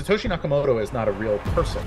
Satoshi Nakamoto is not a real person.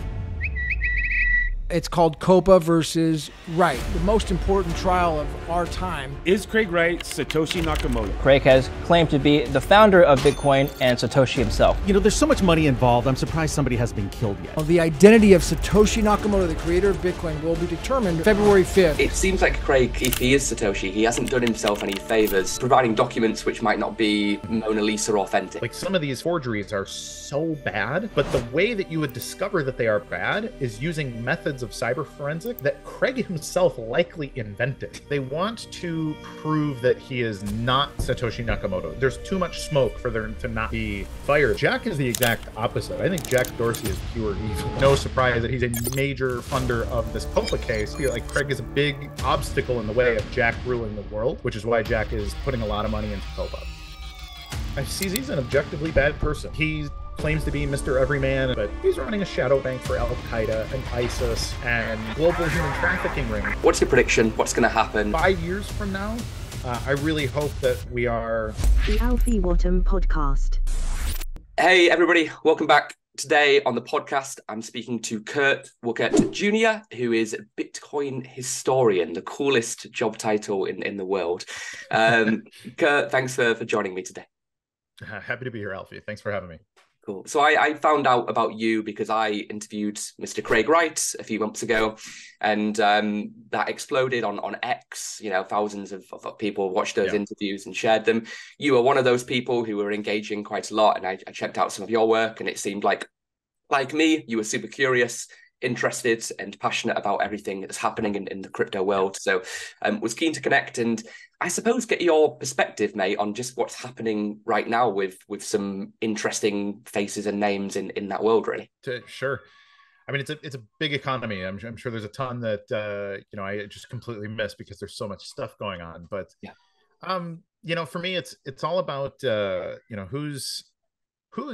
It's called COPA versus Wright, the most important trial of our time. Is Craig Wright Satoshi Nakamoto? Craig has claimed to be the founder of Bitcoin and Satoshi himself. You know, there's so much money involved, I'm surprised somebody hasn't been killed yet. The identity of Satoshi Nakamoto, the creator of Bitcoin, will be determined February 5th. It seems like Craig, if he is Satoshi, he hasn't done himself any favors providing documents which might not be Mona Lisa authentic. Like, some of these forgeries are so bad, but the way that you would discover that they are bad is using methods of cyber forensic that Craig himself likely invented. They want to prove that he is not Satoshi Nakamoto. There's too much smoke for there to not be fire. Jack is the exact opposite. I think Jack Dorsey is pure evil. No surprise that he's a major funder of this COPA case. I feel like Craig is a big obstacle in the way of Jack ruling the world, which is why Jack is putting a lot of money into COPA. I see he's an objectively bad person. He claims to be Mr. Everyman, but he's running a shadow bank for Al-Qaeda and ISIS and global human trafficking ring. What's your prediction? What's going to happen? 5 years from now, I really hope that we are... The Alfie Whattam podcast. Hey, everybody. Welcome back. Today on the podcast, I'm speaking to Curt Wuckert Jr., who is Bitcoin historian, the coolest job title in the world. Curt, thanks for joining me today. Happy to be here, Alfie. Thanks for having me. Cool. So I found out about you because I interviewed Mr. Craig Wright a few months ago, and that exploded on X. You know, thousands of people watched those interviews and shared them. You were one of those people who were engaging quite a lot, and I checked out some of your work, and it seemed like me, you were super curious, interested, and passionate about everything that's happening in the crypto world. So was keen to connect and I suppose get your perspective, mate, on just what's happening right now with some interesting faces and names in that world, really. Sure. I mean, it's a big economy. I'm sure there's a ton that I just completely missed because there's so much stuff going on. But for me, it's all about who's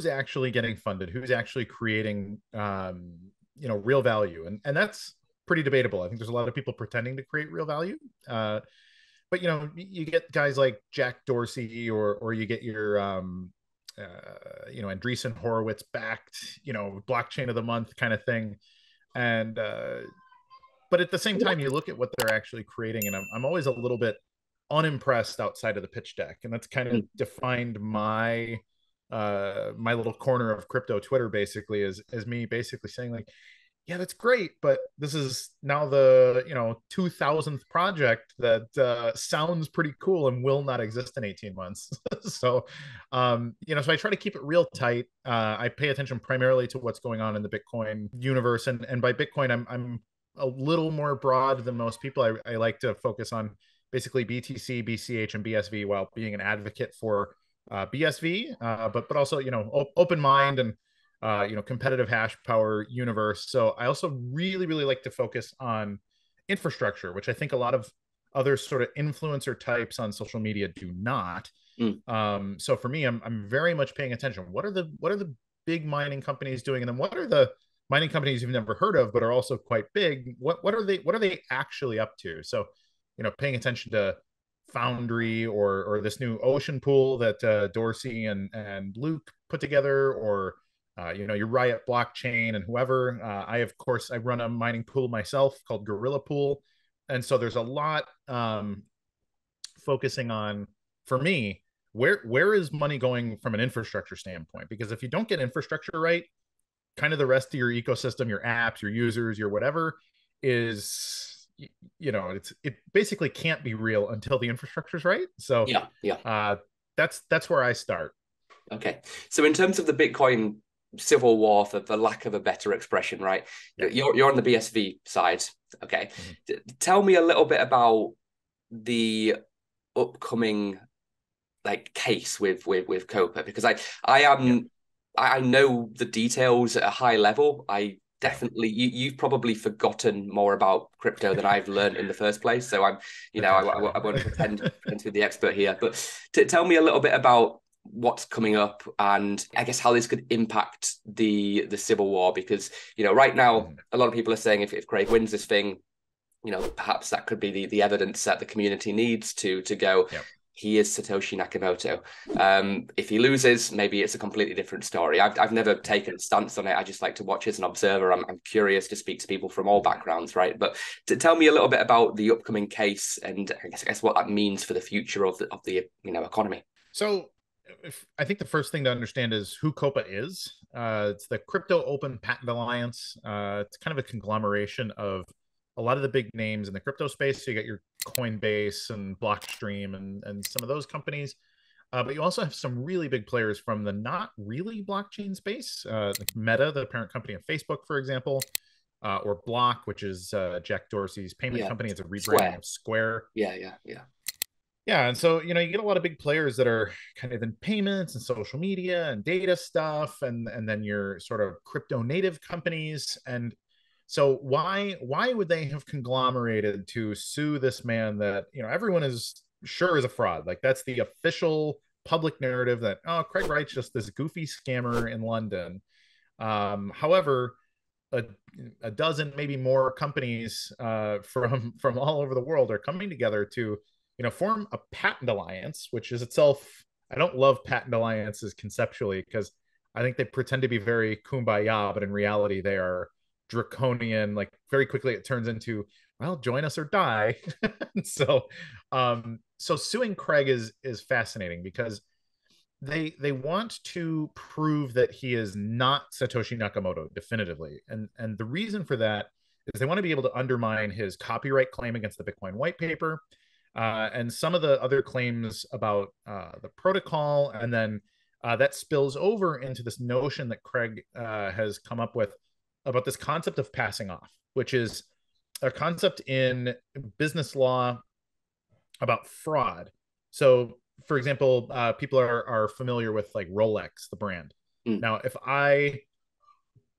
actually getting funded, who's actually creating real value, and that's pretty debatable. I think there's a lot of people pretending to create real value. But you get guys like Jack Dorsey, or you get your Andreessen Horowitz backed, blockchain of the month kind of thing. And but at the same time, you look at what they're actually creating, and I'm always a little bit unimpressed outside of the pitch deck, and that's kind of defined my my little corner of crypto Twitter, basically, as me basically saying, like, yeah, that's great, but this is now the 2000th project that sounds pretty cool and will not exist in 18 months. So so I try to keep it real tight. I pay attention primarily to what's going on in the Bitcoin universe, and by Bitcoin I'm a little more broad than most people. I like to focus on basically BTC, BCH, and BSV, while being an advocate for BSV, but also open mind and competitive hash power universe. So I also really like to focus on infrastructure, which I think a lot of other sort of influencer types on social media do not. So for me, I'm very much paying attention. What are the big mining companies doing, and then what are the mining companies you've never heard of but are also quite big? What are they actually up to? So paying attention to Foundry or this new Ocean Pool that Dorsey and Luke put together, or your Riot blockchain and whoever. I run a mining pool myself called Gorilla Pool, and so there's a lot focusing on, for me, where is money going from an infrastructure standpoint? Because if you don't get infrastructure right, kind of the rest of your ecosystem, your apps, your users, your whatever is, it basically can't be real until the infrastructure is right. So that's where I start. Okay, so in terms of the Bitcoin civil war, for lack of a better expression, right? You're on the BSV side. Okay, tell me a little bit about the upcoming case with COPA, because I know the details at a high level. I definitely, you've probably forgotten more about crypto than I've learned in the first place. So I won't pretend to be the expert here, but tell me a little bit about what's coming up, and I guess how this could impact the civil war, because right now a lot of people are saying if Craig wins this thing, perhaps that could be the evidence that the community needs to go, he is Satoshi Nakamoto. If he loses, maybe it's a completely different story. I've never taken a stance on it. I just like to watch as an observer. I'm curious to speak to people from all backgrounds, right? But to tell me a little bit about the upcoming case and I guess what that means for the future of the economy. So I think the first thing to understand is who COPA is. It's the Crypto Open Patent Alliance. It's kind of a conglomeration of a lot of the big names in the crypto space. So you got your Coinbase and Blockstream and some of those companies. But you also have some really big players from the not really blockchain space, like Meta, the parent company of Facebook, for example, or Block, which is Jack Dorsey's payment company. It's a rebranding of Square. Yeah. Yeah, and so you get a lot of big players that are kind of in payments and social media and data stuff, and then your sort of crypto native companies. And so why would they have conglomerated to sue this man that everyone is sure is a fraud? Like that's the official public narrative that Craig Wright's just this goofy scammer in London. However, a dozen, maybe more companies from all over the world are coming together to form a patent alliance, which is itself, I don't love patent alliances conceptually because I think they pretend to be very kumbaya, but in reality they are draconian. Like very quickly it turns into, well, join us or die. so suing Craig is fascinating because they want to prove that he is not Satoshi Nakamoto definitively. And the reason for that is they want to be able to undermine his copyright claim against the Bitcoin white paper, and some of the other claims about the protocol. And then that spills over into this notion that Craig has come up with about this concept of passing off, which is a concept in business law about fraud. So, for example, people are familiar with like Rolex, the brand. Now, if I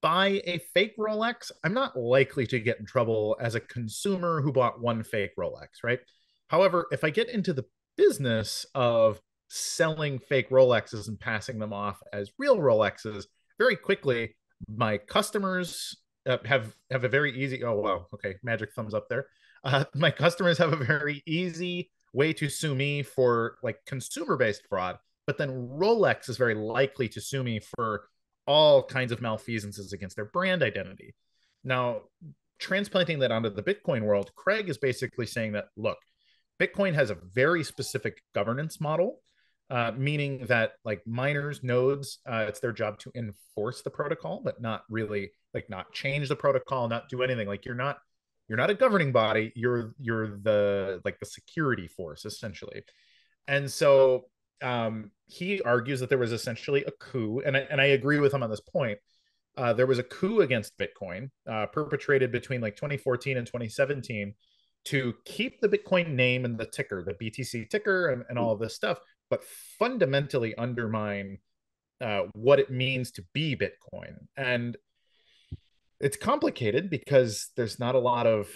buy a fake Rolex, I'm not likely to get in trouble as a consumer who bought one fake Rolex, right? However, if I get into the business of selling fake Rolexes and passing them off as real Rolexes, very quickly, my customers have a very easy, oh, wow, okay, magic thumbs up there. My customers have a very easy way to sue me for like consumer-based fraud, but then Rolex is very likely to sue me for all kinds of malfeasances against their brand identity. Now, transplanting that onto the Bitcoin world, Craig is basically saying that, look, Bitcoin has a very specific governance model, meaning that like miners, nodes, it's their job to enforce the protocol, but not really like not change the protocol, not do anything. Like you're not a governing body. You're the like the security force essentially. And so he argues that there was essentially a coup, and I agree with him on this point. There was a coup against Bitcoin perpetrated between like 2014 and 2017 to keep the Bitcoin name and the ticker, the BTC ticker, and all of this stuff, but fundamentally undermine what it means to be Bitcoin. And it's complicated because there's not a lot of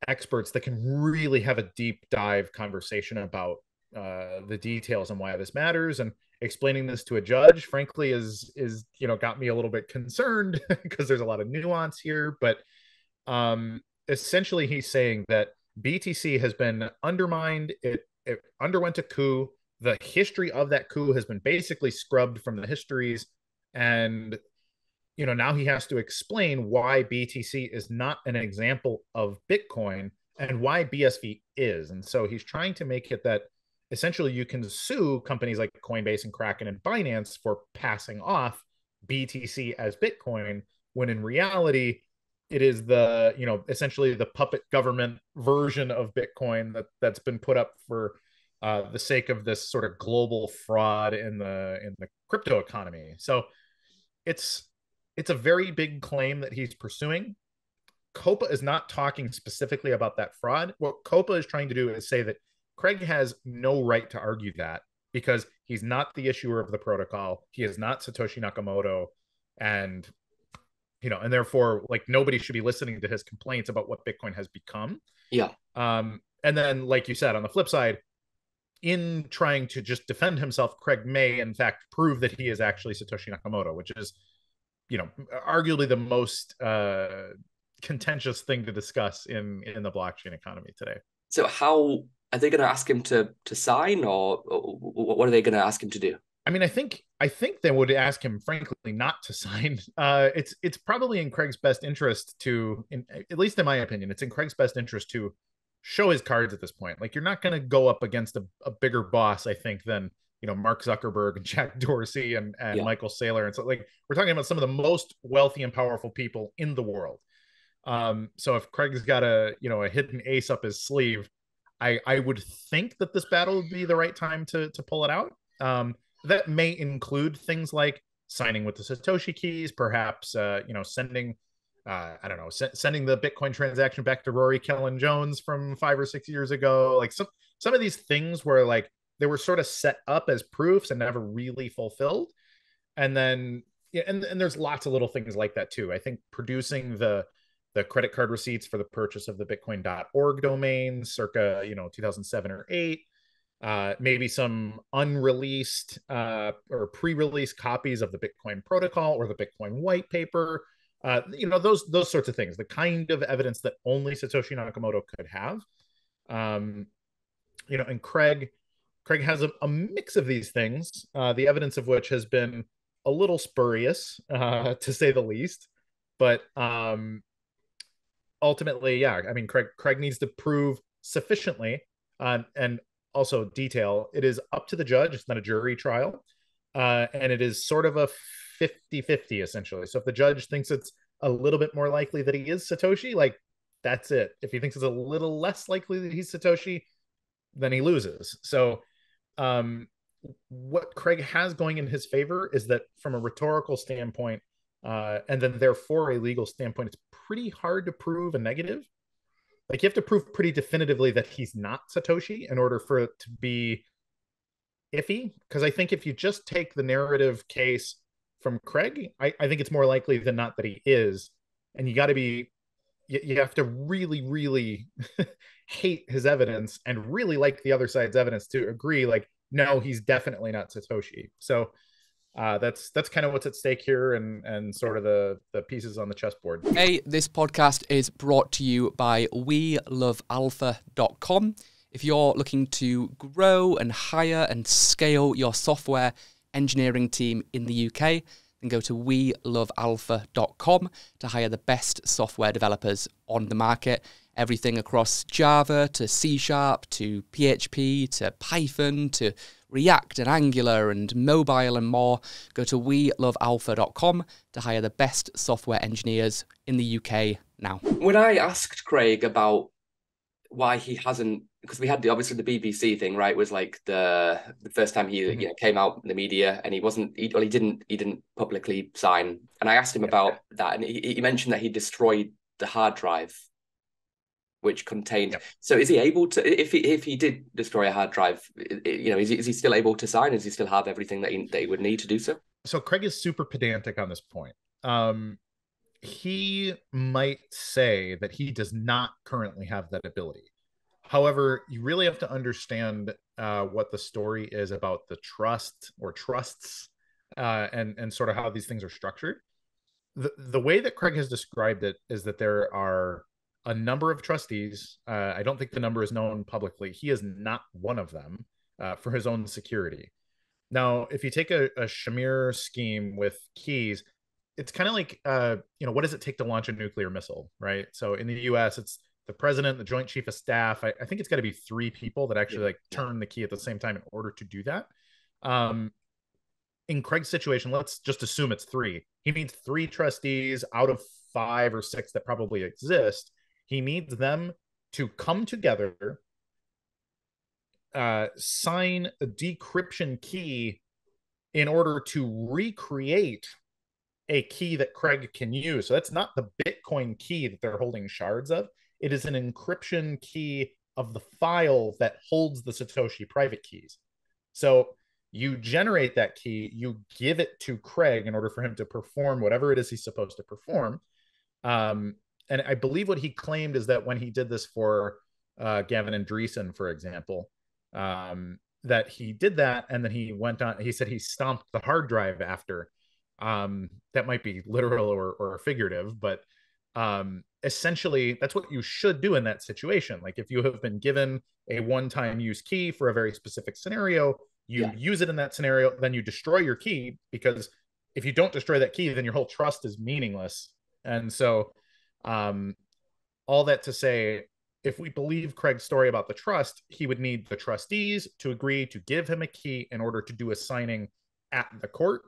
experts that can really have a deep dive conversation about the details and why this matters. And explaining this to a judge, frankly, is got me a little bit concerned because there's a lot of nuance here. But essentially, he's saying that BTC has been undermined. It underwent a coup. The history of that coup has been basically scrubbed from the histories. And, now he has to explain why BTC is not an example of Bitcoin and why BSV is. And so he's trying to make it that essentially you can sue companies like Coinbase and Kraken and Binance for passing off BTC as Bitcoin, when in reality, it is the essentially the puppet government version of Bitcoin that's been put up for the sake of this sort of global fraud in the crypto economy. So it's a very big claim that he's pursuing. COPA is not talking specifically about that fraud. What COPA is trying to do is say that Craig has no right to argue that because he's not the issuer of the protocol. He is not Satoshi Nakamoto, and and therefore, like, nobody should be listening to his complaints about what Bitcoin has become. Yeah. And then, like you said, on the flip side, in trying to just defend himself, Craig may, in fact, prove that he is actually Satoshi Nakamoto, which is, arguably the most contentious thing to discuss in the blockchain economy today. So how are they going to ask him to sign, or what are they going to ask him to do? I mean, I think they would ask him, frankly, not to sign. It's probably in Craig's best interest to, at least in my opinion, it's in Craig's best interest to show his cards at this point. Like, you're not going to go up against a bigger boss, I think, than Mark Zuckerberg and Jack Dorsey and Michael Saylor. And so, like, we're talking about some of the most wealthy and powerful people in the world. So if Craig's got a hidden ace up his sleeve, I would think that this battle would be the right time to pull it out. That may include things like signing with the Satoshi keys, perhaps sending I don't know, sending the Bitcoin transaction back to Rory Kellen Jones from 5 or 6 years ago. Like some of these things where like they were sort of set up as proofs and never really fulfilled. And then and there's lots of little things like that too. I think producing the credit card receipts for the purchase of the bitcoin.org domain circa 2007 or 8, maybe some unreleased or pre-released copies of the Bitcoin protocol or the Bitcoin white paper, those sorts of things, the kind of evidence that only Satoshi Nakamoto could have. And Craig has a mix of these things, the evidence of which has been a little spurious, to say the least. But ultimately, yeah, I mean, Craig needs to prove sufficiently and also detail. It is up to the judge. It's not a jury trial. And it is sort of a 50-50, essentially. So if the judge thinks it's a little bit more likely that he is Satoshi, like, that's it. If he thinks it's a little less likely that he's Satoshi, then he loses. So what Craig has going in his favor is that from a rhetorical standpoint, and then therefore a legal standpoint, it's pretty hard to prove a negative. Like, you have to prove pretty definitively that he's not Satoshi in order for it to be iffy. Because I think if you just take the narrative case from Craig, I think it's more likely than not that he is. And you have to really, really hate his evidence and really like the other side's evidence to agree, like, no, he's definitely not Satoshi. So that's kind of what's at stake here, and sort of the pieces on the chessboard. Hey, this podcast is brought to you by WeLoveAlpha.com. If you're looking to grow and hire and scale your software engineering team in the UK, then go to WeLoveAlpha.com to hire the best software developers on the market. Everything across Java to C# to PHP to Python to React and Angular and mobile and more. Go to WeLoveAlpha.com to hire the best software engineers in the UK now. When I asked Craig about why he hasn't, because we had obviously the BBC thing, right? Was like the first time he came out in the media, and he didn't publicly sign. And I asked him about that, and he mentioned that he destroyed the hard drive which contained. Yep. So is he able to, if he did destroy a hard drive, is he still able to sign? Does he still have everything that he would need to do so? So Craig is super pedantic on this point. He might say that he does not currently have that ability. However, you really have to understand what the story is about the trust or trusts, and sort of how these things are structured. The way that Craig has described it is that there are a number of trustees. I don't think the number is known publicly. He is not one of them, for his own security. Now, if you take a Shamir scheme with keys, it's kind of like, what does it take to launch a nuclear missile, right? So in the US, it's the president, the joint chief of staff. I think it's got to be 3 people that actually turn the key at the same time in order to do that. In Craig's situation, let's just assume it's 3. He needs 3 trustees out of 5 or 6 that probably exist. He needs them to come together, sign a decryption key in order to recreate a key that Craig can use. So that's not the Bitcoin key that they're holding shards of. It is an encryption key of the file that holds the Satoshi private keys. So you generate that key, you give it to Craig in order for him to perform whatever it is he's supposed to perform. And I believe what he claimed is that when he did this for Gavin Andreessen, for example, that he did that, and then he went on, he said he stomped the hard drive after. That might be literal or figurative, but essentially that's what you should do in that situation. Like if you have been given a one-time use key for a very specific scenario, you use it in that scenario, then you destroy your key, because if you don't destroy that key, then your whole trust is meaningless. And so all that to say, if we believe Craig's story about the trust, he would need the trustees to agree to give him a key in order to do a signing at the court.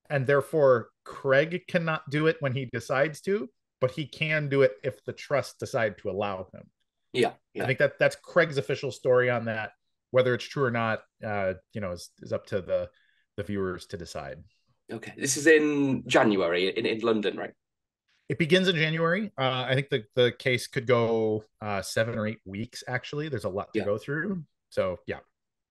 And therefore, Craig cannot do it when he decides to, but he can do it if the trust decide to allow him. Yeah. I think that's Craig's official story on that. Whether it's true or not, is up to the viewers to decide. Okay. This is in January in London, right? It begins in January. I think the case could go 7 or 8 weeks, actually. There's a lot to go through. So, yeah.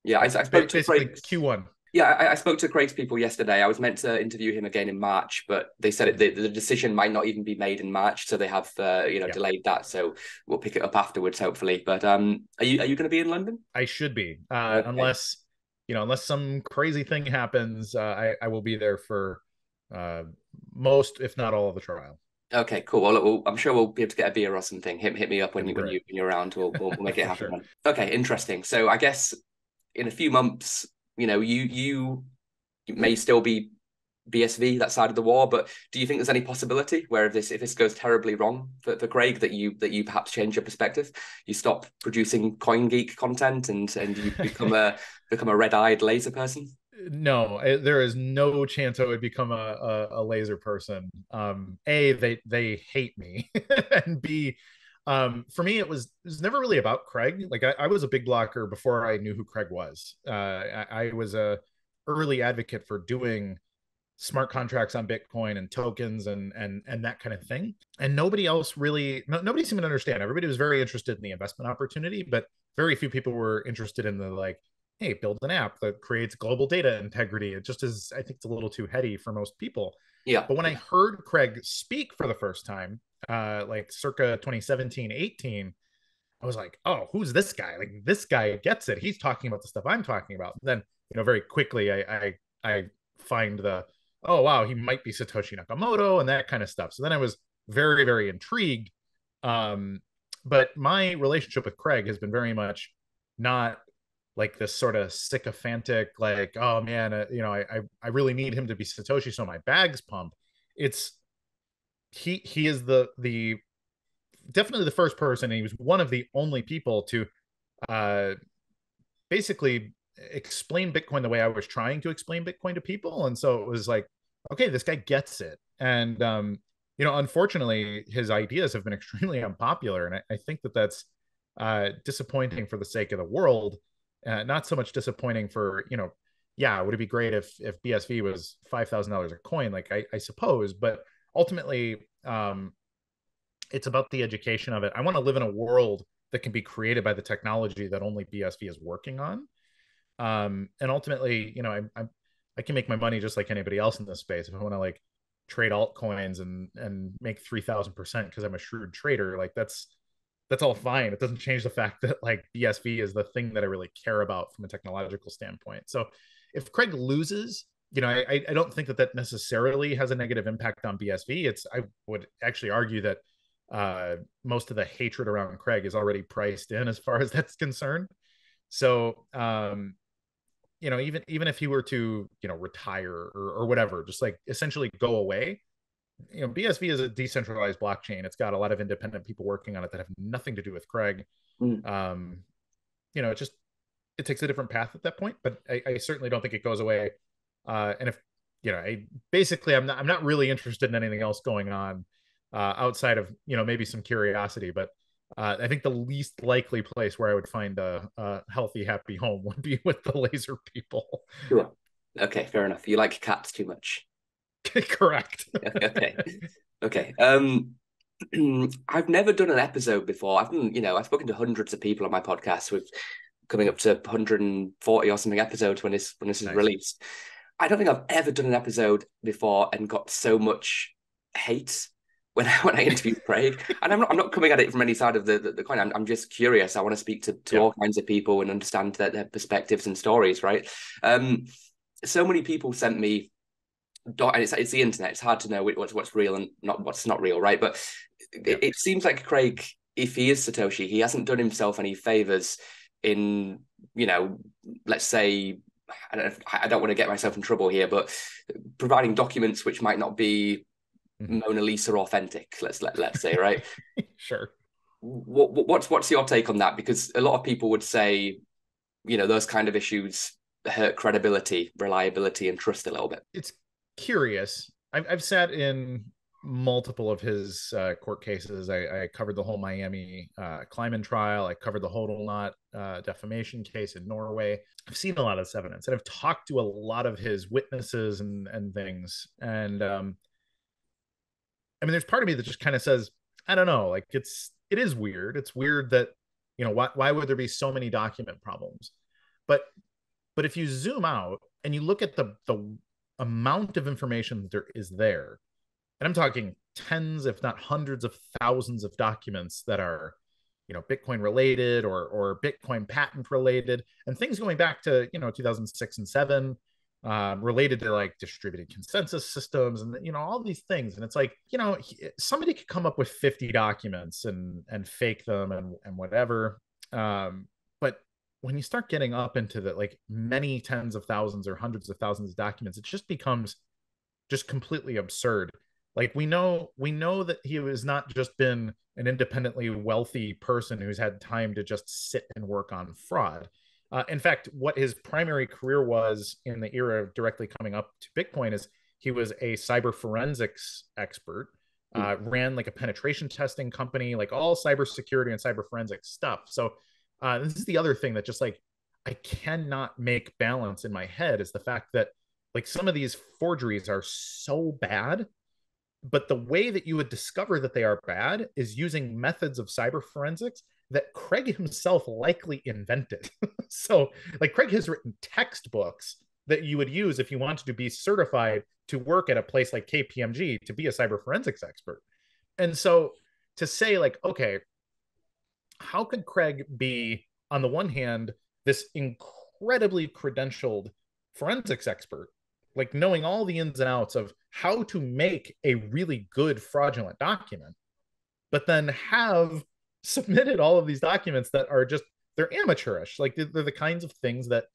Yeah, I spoke to Craig. Q1. Yeah, I spoke to Craig's people yesterday. I was meant to interview him again in March, but they said the decision might not even be made in March, so they have delayed that. So we'll pick it up afterwards, hopefully. But are you going to be in London? I should be, Okay. unless some crazy thing happens. I will be there for most, if not all, of the trial. Okay, cool. Well, I'm sure we'll be able to get a beer or something. Hit me up when you're around. We'll make it happen. Sure. Okay, interesting. So I guess in a few months, you may still be BSV, that side of the war, but do you think there's any possibility where if this goes terribly wrong for Craig, that you perhaps change your perspective, you stop producing CoinGeek content and you become a red-eyed laser person? No, there is no chance I would become a laser person. A, they hate me, and B, for me, it was never really about Craig. Like I was a big blocker before I knew who Craig was. I was a early advocate for doing smart contracts on Bitcoin and tokens and that kind of thing. And nobody seemed to understand. Everybody was very interested in the investment opportunity, but very few people were interested in the, like, hey, build an app that creates global data integrity. It just is, I think it's a little too heady for most people. Yeah. But when I heard Craig speak for the first time, like circa 2017, 18, I was like, oh, who's this guy? Like, this guy gets it. He's talking about the stuff I'm talking about. And then, very quickly I find oh, wow, he might be Satoshi Nakamoto and that kind of stuff. So then I was very, very intrigued. But my relationship with Craig has been very much not like this sort of sycophantic, like, oh man, I really need him to be Satoshi so my bags pump. It's he is the definitely the first person, and he was one of the only people to basically explain Bitcoin the way I was trying to explain Bitcoin to people. And so it was like, okay, this guy gets it. And unfortunately his ideas have been extremely unpopular, and I think that's disappointing for the sake of the world. Not so much disappointing for, would it be great if BSV was $5,000 a coin? Like I suppose, but ultimately it's about the education of it. I want to live in a world that can be created by the technology that only BSV is working on. And ultimately, I can make my money just like anybody else in this space. If I want to like trade altcoins and make 3,000% because I'm a shrewd trader, like that's all fine. It doesn't change the fact that like BSV is the thing that I really care about from a technological standpoint. So if Craig loses, I don't think that necessarily has a negative impact on BSV. I would actually argue that most of the hatred around Craig is already priced in as far as that's concerned. So even if he were to retire or whatever, just like essentially go away, BSV is a decentralized blockchain. It's got a lot of independent people working on it that have nothing to do with Craig. It takes a different path at that point, but I certainly don't think it goes away. And if I'm not really interested in anything else going on outside of maybe some curiosity, but I think the least likely place where I would find a healthy, happy home would be with the laser people. Sure. Okay, fair enough. You like cats too much. Correct. Okay. I've never done an episode before. I've spoken to hundreds of people on my podcast, with coming up to 140 or something episodes when this is released. I don't think I've ever done an episode before and got so much hate when I interviewed Craig. And I'm not coming at it from any side of the coin. I'm just curious. I want to speak to all kinds of people and understand their perspectives and stories, right? So many people sent me, and it's the internet. It's hard to know what's real and what's not real, right? But it seems like Craig, if he is Satoshi, he hasn't done himself any favors in, let's say, I don't want to get myself in trouble here, but providing documents which might not be Mona Lisa authentic, let's say, right? Sure. What's your take on that? Because a lot of people would say, those kind of issues hurt credibility, reliability, and trust a little bit. It's curious. I've sat in multiple of his court cases. I covered the whole Miami Kleiman trial. I covered the Hodel defamation case in Norway. I've seen a lot of this evidence, and I've talked to a lot of his witnesses and things. And there's part of me that just kind of says, I don't know, like it is weird. It's weird that, why would there be so many document problems? But if you zoom out and you look at the amount of information that there is there, and I'm talking tens, if not hundreds of thousands of documents that are, Bitcoin related or Bitcoin patent related, and things going back to, 2006 and 7, related to like distributed consensus systems and, all these things. And it's like, somebody could come up with 50 documents and fake them and whatever. But when you start getting up into the like many tens of thousands or hundreds of thousands of documents, it just becomes just completely absurd. Like we know that he has not just been an independently wealthy person who's had time to just sit and work on fraud. In fact, what his primary career was in the era of directly coming up to Bitcoin is he was a cyber forensics expert, ran like a penetration testing company, like all cybersecurity and cyber forensics stuff. So this is the other thing that just like I cannot make balance in my head, is the fact that like some of these forgeries are so bad, but the way that you would discover that they are bad is using methods of cyber forensics that Craig himself likely invented. So like Craig has written textbooks that you would use if you wanted to be certified to work at a place like KPMG to be a cyber forensics expert. And so to say like, okay, how could Craig be, on the one hand, this incredibly credentialed forensics expert, like knowing all the ins and outs of how to make a really good fraudulent document, but then have submitted all of these documents that are just, they're amateurish. Like they're the kinds of things that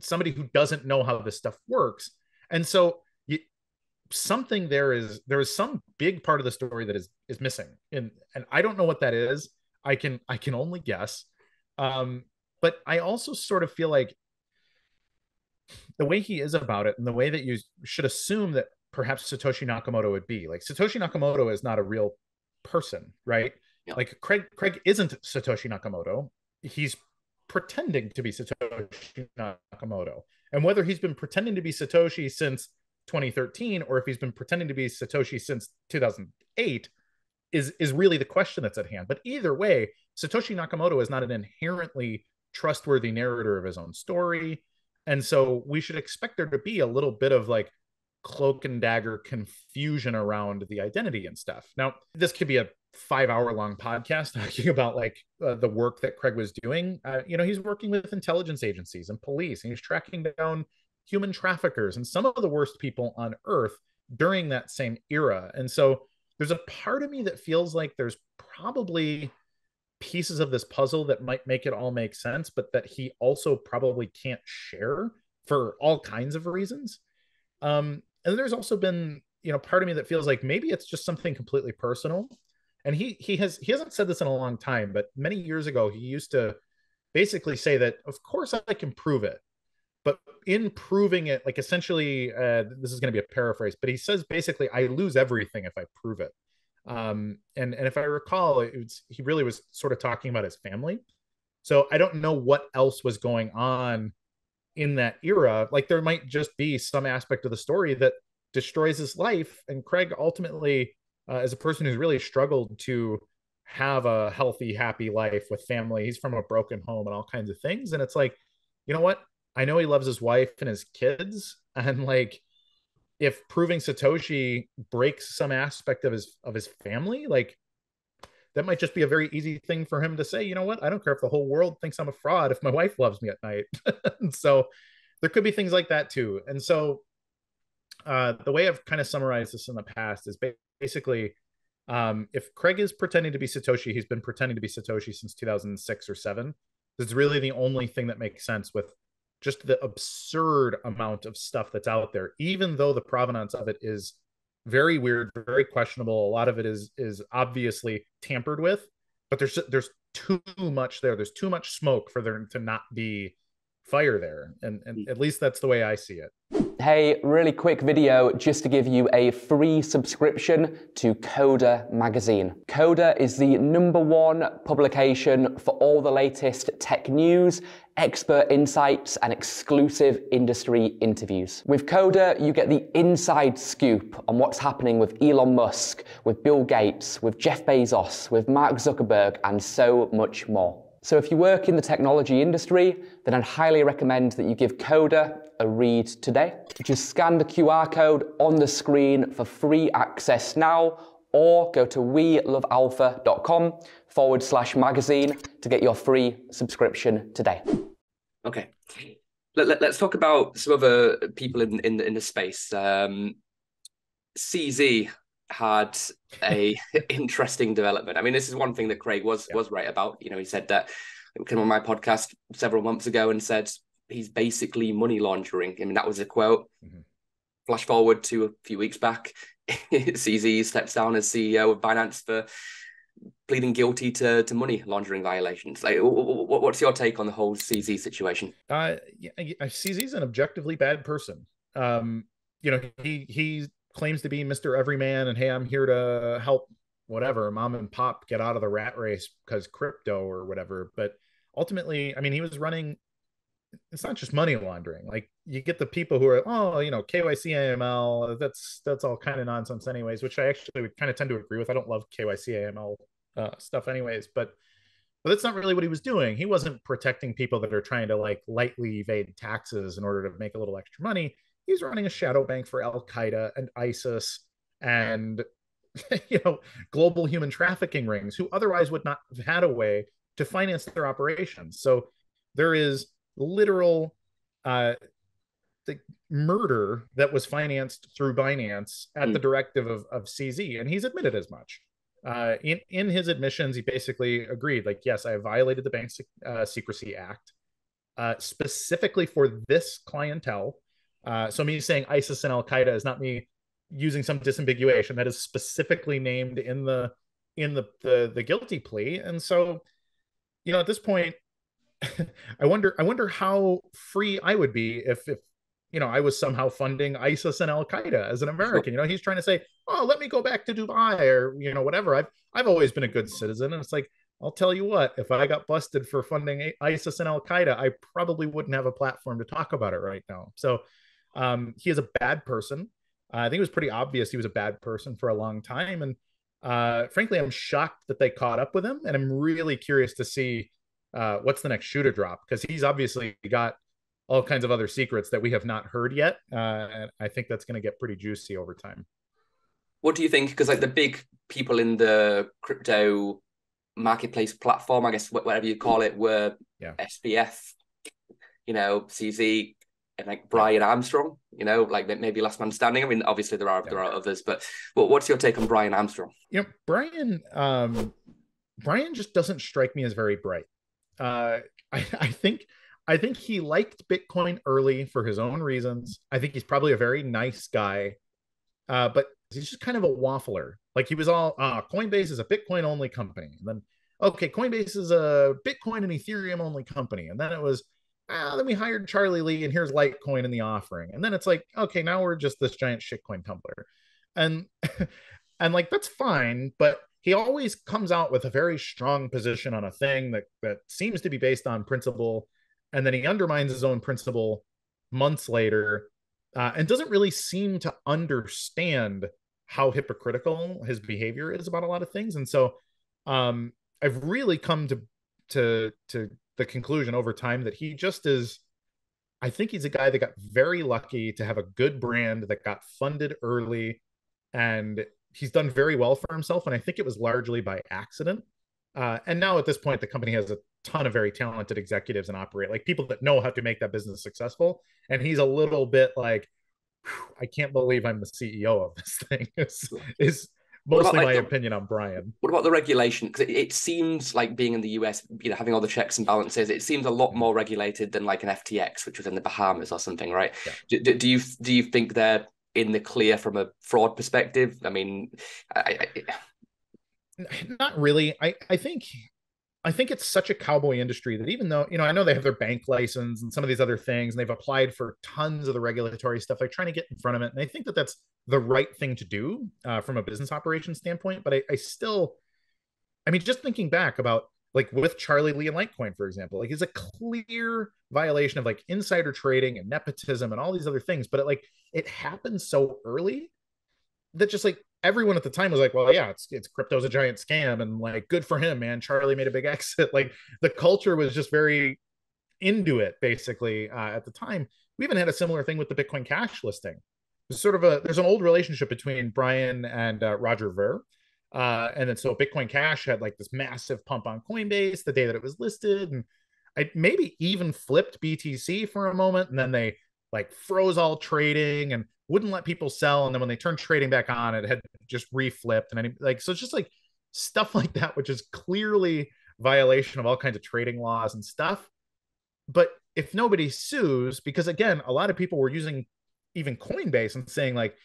somebody who doesn't know how this stuff works. And so there is some big part of the story that is missing. And I don't know what that is. I can only guess. But I also sort of feel like the way he is about it and the way that you should assume that perhaps Satoshi Nakamoto would be, like Satoshi Nakamoto is not a real person, right? Yeah. Like Craig isn't Satoshi Nakamoto. He's pretending to be Satoshi Nakamoto. And whether he's been pretending to be Satoshi since 2013 or if he's been pretending to be Satoshi since 2008 is really the question that's at hand. But either way, Satoshi Nakamoto is not an inherently trustworthy narrator of his own story. And so we should expect there to be a little bit of like cloak and dagger confusion around the identity and stuff. Now, this could be a 5-hour long podcast talking about like the work that Craig was doing. He's working with intelligence agencies and police, and he's tracking down human traffickers and some of the worst people on earth during that same era. And so there's a part of me that feels like there's probably pieces of this puzzle that might make it all make sense, but that he also probably can't share for all kinds of reasons. And there's also been, part of me that feels like maybe it's just something completely personal. And he hasn't said this in a long time, but many years ago, he used to basically say that, of course I can prove it, but in proving it, like essentially, this is going to be a paraphrase, but he says basically, I lose everything if I prove it. And if I recall, he really was sort of talking about his family. So I don't know what else was going on in that era. Like there might just be some aspect of the story that destroys his life. And Craig ultimately, as a person who's really struggled to have a healthy, happy life with family, he's from a broken home and all kinds of things. And it's like, you know what? I know he loves his wife and his kids. And like, if proving Satoshi breaks some aspect of his family, like that might just be a very easy thing for him to say, you know what? I don't care if the whole world thinks I'm a fraud if my wife loves me at night. And so there could be things like that too. And so The way I've kind of summarized this in the past is basically, if Craig is pretending to be Satoshi, he's been pretending to be Satoshi since 2006 or 7. It's really the only thing that makes sense with just the absurd amount of stuff that's out there, even though the provenance of it is very weird, very questionable. A lot of it is obviously tampered with, but there's too much there. There's too much smoke for there to not be fire there. And at least that's the way I see it. Hey, really quick video just to give you a free subscription to COPA magazine. COPA is the #1 publication for all the latest tech news, expert insights, and exclusive industry interviews. With COPA, you get the inside scoop on what's happening with Elon Musk, with Bill Gates, with Jeff Bezos, with Mark Zuckerberg, and so much more. So if you work in the technology industry, then I'd highly recommend that you give COPA a read today. Just scan the QR code on the screen for free access now, or go to welovealpha.com/magazine to get your free subscription today. Okay. Let's talk about some other people in the space. CZ had a interesting development. I mean, this is one thing that Craig was right about. You know, he said that, he came on my podcast several months ago and said he's basically money laundering. I mean, that was a quote. Mm-hmm. Flash forward to a few weeks back, CZ steps down as CEO of Binance for pleading guilty to money laundering violations. Like, what's your take on the whole CZ situation? CZ's an objectively bad person. You know, he claims to be Mr. Everyman and, hey, I'm here to help whatever mom and pop get out of the rat race because crypto or whatever. But ultimately, I mean, he was running, it's not just money laundering. Like, you get the people who are, oh, you know, KYC AML, that's all kind of nonsense anyways, which I actually would kind of tend to agree with. I don't love KYC AML stuff anyways, but that's not really what he was doing. He wasn't protecting people that are trying to like lightly evade taxes in order to make a little extra money. He's running a shadow bank for Al Qaeda and ISIS and, you know, global human trafficking rings who otherwise would not have had a way to finance their operations. So there is literal the murder that was financed through Binance at the directive of CZ, and he's admitted as much. In his admissions, he basically agreed, like, yes, I violated the Bank Secrecy Act specifically for this clientele. So me saying ISIS and Al Qaeda is not me using some disambiguation. That is specifically named in the guilty plea. And so, you know, at this point, I wonder how free I would be if you know, I was somehow funding ISIS and Al Qaeda as an American. You know, he's trying to say, oh, let me go back to Dubai or, you know, whatever. I've always been a good citizen. And it's like, I'll tell you what, if I got busted for funding ISIS and Al Qaeda, I probably wouldn't have a platform to talk about it right now. So he is a bad person. I think it was pretty obvious he was a bad person for a long time. And frankly, I'm shocked that they caught up with him. And I'm really curious to see what's the next shoe to drop, because he's obviously got all kinds of other secrets that we have not heard yet. And I think that's going to get pretty juicy over time. What do you think? Because like the big people in the crypto marketplace platform, I guess, whatever you call it, were SBF, you know, CZ, and like Brian Armstrong, you know, like maybe last man standing. I mean, obviously there are others, but what's your take on Brian Armstrong? You know, Brian just doesn't strike me as very bright. I think he liked Bitcoin early for his own reasons. I think he's probably a very nice guy, but he's just kind of a waffler. Like, he was all, Coinbase is a Bitcoin only company. And then, okay, Coinbase is a Bitcoin and Ethereum only company. And then it was, then we hired Charlie Lee and here's Litecoin in the offering. And then it's like, okay, now we're just this giant shitcoin tumbler. And, and like, that's fine. But he always comes out with a very strong position on a thing that seems to be based on principle. And then he undermines his own principle months later and doesn't really seem to understand how hypocritical his behavior is about a lot of things. And so I've really come to the conclusion over time that he just is, I think he's a guy that got very lucky to have a good brand that got funded early, and he's done very well for himself. And I think it was largely by accident. And now at this point, the company has a ton of very talented executives and operate like people that know how to make that business successful. And he's a little bit like, I can't believe I'm the CEO of this thing. Is What about mostly like my opinion on Brian. what about the regulation? Because it seems like being in the US, having all the checks and balances, it seems a lot more regulated than like an FTX, which was in the Bahamas or something, right? Yeah. Do you think they're in the clear from a fraud perspective? I mean, Not really. I think it's such a cowboy industry that even though, I know they have their bank license and some of these other things, and they've applied for tons of the regulatory stuff, they're trying to get in front of it. And I think that that's the right thing to do from a business operation standpoint. But I still, just thinking back about like with Charlie Lee and Litecoin, for example, like is a clear violation of like insider trading and nepotism and all these other things. But it happened so early that just like everyone at the time was like, well, yeah, it's crypto's a giant scam, and like good for him, man. Charlie made a big exit. Like the culture was just very into it, basically. At the time, we even had a similar thing with the Bitcoin Cash listing. There's an old relationship between Brian and Roger Ver. And then so Bitcoin Cash had like this massive pump on Coinbase the day that it was listed, and I maybe even flipped BTC for a moment, and then they like froze all trading and wouldn't let people sell. And then when they turned trading back on, it had just reflipped. And so it's just like stuff like that, which is clearly violation of all kinds of trading laws and stuff. But if nobody sues, because again, a lot of people were using even Coinbase and saying like,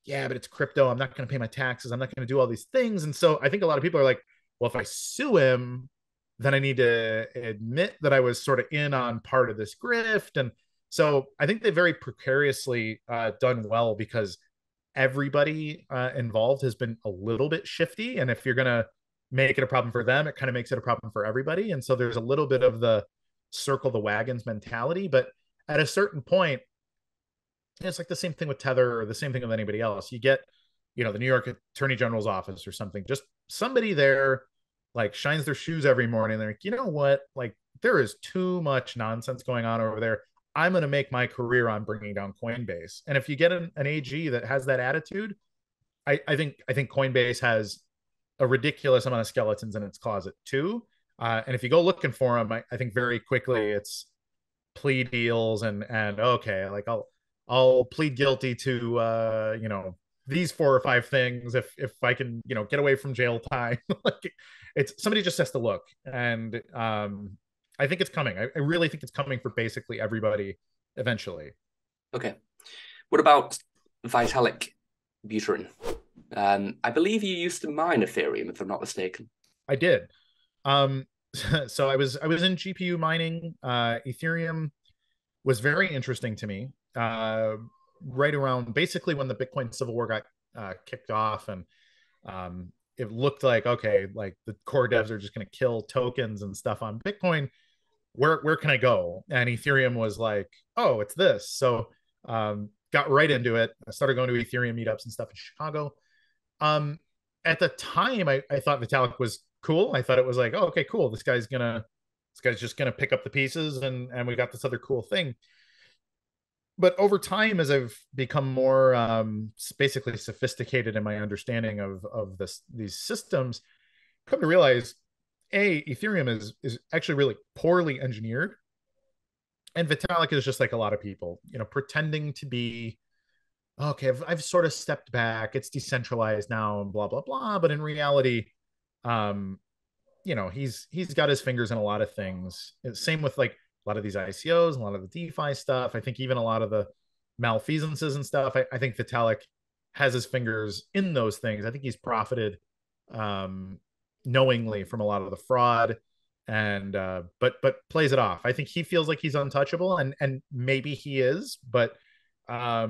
yeah, but it's crypto, I'm not going to pay my taxes, I'm not going to do all these things. And so I think a lot of people are like, well, if I sue him, then I need to admit that I was sort of in on part of this grift. And so I think they very precariously done well, because everybody involved has been a little bit shifty. And if you're going to make it a problem for them, it kind of makes it a problem for everybody. And so there's a little bit of the circle the wagons mentality. But at a certain point, it's like the same thing with Tether or the same thing with anybody else. You get, the New York Attorney General's office or something, just somebody there like shines their shoes every morning. They're like, you know what? Like there is too much nonsense going on over there. I'm going to make my career on bringing down Coinbase. And if you get an AG that has that attitude, I think Coinbase has a ridiculous amount of skeletons in its closet too. And if you go looking for them, I think very quickly it's plea deals and okay, like I'll plead guilty to these 4 or 5 things if I can get away from jail time. Like it's somebody just has to look. And I think it's coming. I really think it's coming for basically everybody eventually. Okay. What about Vitalik Buterin? I believe you used to mine Ethereum, if I'm not mistaken. I did. So I was in GPU mining. Ethereum was very interesting to me. Right around basically when the Bitcoin Civil War got kicked off, and it looked like, okay, like the core devs are just going to kill tokens and stuff on Bitcoin. Where can I go? And Ethereum was like, oh, it's this. So got right into it. I started going to Ethereum meetups and stuff in Chicago. At the time, I thought Vitalik was cool. I thought it was like, oh, okay, cool. This guy's just gonna pick up the pieces, and we got this other cool thing. But over time, as I've become more basically sophisticated in my understanding of these systems, come to realize, Ethereum is actually really poorly engineered, and Vitalik is just like a lot of people, pretending to be, okay, I've sort of stepped back, it's decentralized now, and blah blah blah. But in reality, he's got his fingers in a lot of things. Same with like a lot of these ICOs and a lot of the DeFi stuff. I think even a lot of the malfeasances and stuff. I think Vitalik has his fingers in those things. I think he's profited knowingly from a lot of the fraud, and but plays it off. I think he feels like he's untouchable, and maybe he is, but yeah,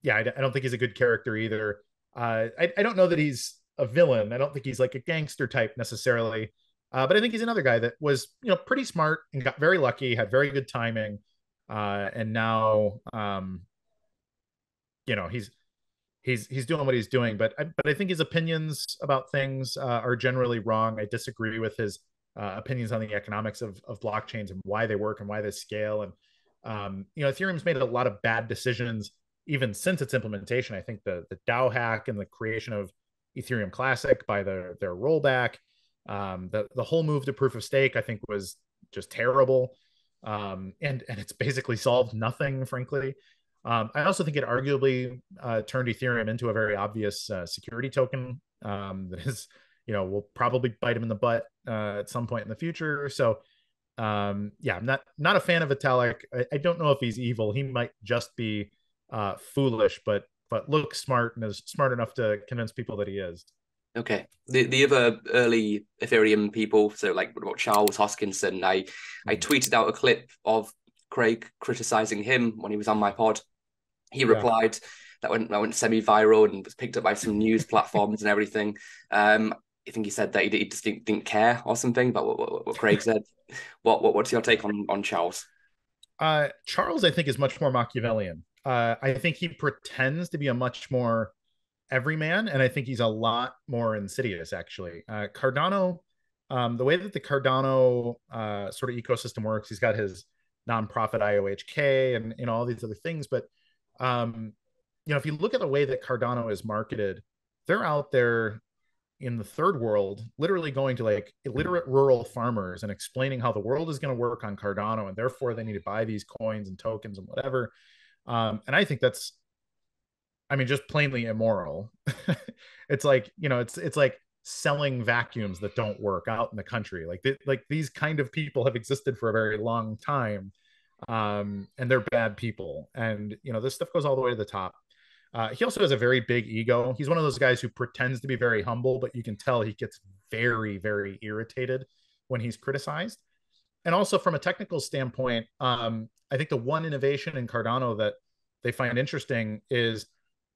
I don't think he's a good character either. I don't know that he's a villain. I don't think he's like a gangster type necessarily. But I think he's another guy that was, pretty smart and got very lucky, had very good timing. And now, he's doing what he's doing. But I think his opinions about things are generally wrong. I disagree with his opinions on the economics of blockchains and why they work and why they scale. And, Ethereum's made a lot of bad decisions even since its implementation. I think the DAO hack and the creation of Ethereum Classic by their rollback, the whole move to proof of stake, I think was just terrible. And it's basically solved nothing, frankly. I also think it arguably turned Ethereum into a very obvious security token that is, will probably bite him in the butt at some point in the future. So, yeah, I'm not a fan of Vitalik. I don't know if he's evil. He might just be foolish, but looks smart and is smart enough to convince people that he is. Okay. The other early Ethereum people, so like what Charles Hoskinson, I tweeted out a clip of Craig criticizing him when he was on my pod. He replied, that went semi-viral and was picked up by some news platforms and everything. I think he said that he just didn't care or something about what Craig said. What's your take on Charles? Charles, I think, is much more Machiavellian. I think he pretends to be a much more everyman, and I think he's a lot more insidious, actually. Cardano, the way that the Cardano sort of ecosystem works, he's got his nonprofit IOHK and all these other things, but if you look at the way that Cardano is marketed, they're out there in the third world, literally going to like illiterate rural farmers and explaining how the world is going to work on Cardano, and therefore they need to buy these coins and tokens and whatever. And I think that's, just plainly immoral. It's like, it's like selling vacuums that don't work out in the country. Like these kind of people have existed for a very long time. And they're bad people. And, this stuff goes all the way to the top. He also has a very big ego. He's one of those guys who pretends to be very humble, but you can tell he gets very, very irritated when he's criticized. And also from a technical standpoint, I think the one innovation in Cardano that they find interesting is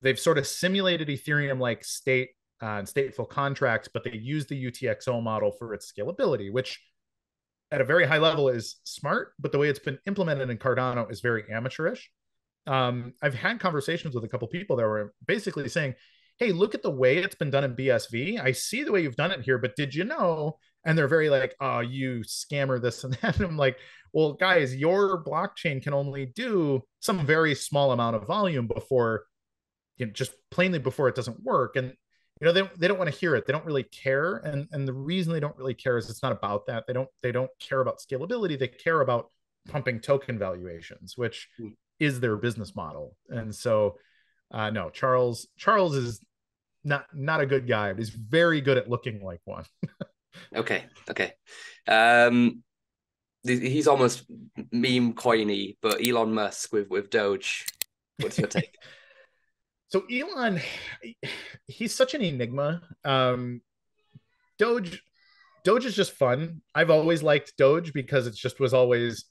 they've sort of simulated Ethereum like state and stateful contracts, but they use the UTXO model for its scalability, which at a very high level is smart, but the way it's been implemented in Cardano is very amateurish. I've had conversations with a couple people that were basically saying, hey, look at the way it's been done in BSV. I see the way you've done it here, but did you know? And they're very like, oh, you scammer, this and that. And I'm like, well, guys, your blockchain can only do some very small amount of volume before, just plainly before it doesn't work. And they don't want to hear it. They don't really care. And the reason they don't really care is it's not about that. They don't care about scalability. They care about pumping token valuations, which is their business model. And so no, Charles is not a good guy, but he's very good at looking like one. Okay. He's almost meme coiny, but Elon Musk with Doge. What's your take? So Elon, he's such an enigma. Doge is just fun. I've always liked Doge because it just was always,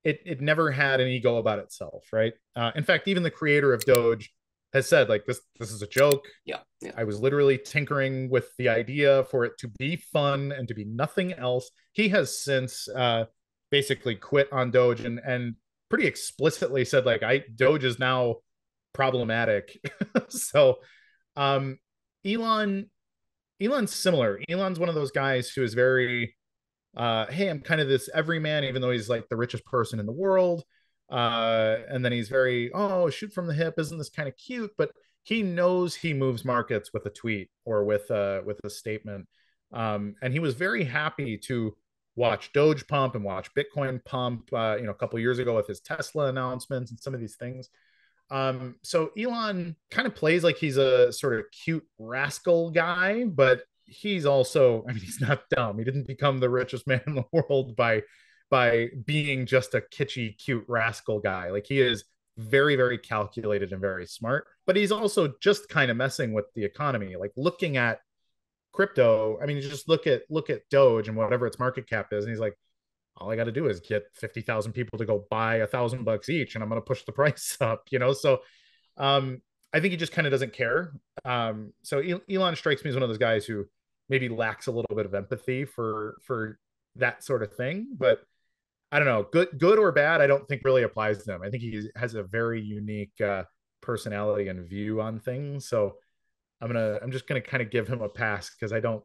it never had an ego about itself, right? In fact, even the creator of Doge has said, like, this is a joke. Yeah. I was literally tinkering with the idea for it to be fun and to be nothing else. He has since basically quit on Doge and pretty explicitly said, like, Doge is now problematic. So Elon's similar. Elon's one of those guys who is very hey, I'm kind of this everyman, even though he's like the richest person in the world. And then he's very, oh, shoot from the hip, isn't this kind of cute? But he knows he moves markets with a tweet or with a statement. And he was very happy to watch Doge pump and watch Bitcoin pump a couple of years ago with his Tesla announcements and some of these things. So Elon kind of plays like he's a sort of cute rascal guy, but he's also, he's not dumb. He didn't become the richest man in the world by being just a kitschy, cute rascal guy. Like, he is very, very calculated and very smart, but he's also just kind of messing with the economy. Like, looking at crypto, you just look at Doge and whatever its market cap is, and he's like, all I got to do is get 50,000 people to go buy $1,000 each, and I'm going to push the price up, So I think he just kind of doesn't care. So Elon strikes me as one of those guys who maybe lacks a little bit of empathy for that sort of thing. But I don't know, good or bad, I don't think really applies to him. I think he has a very unique personality and view on things. So I'm just gonna kind of give him a pass, because I don't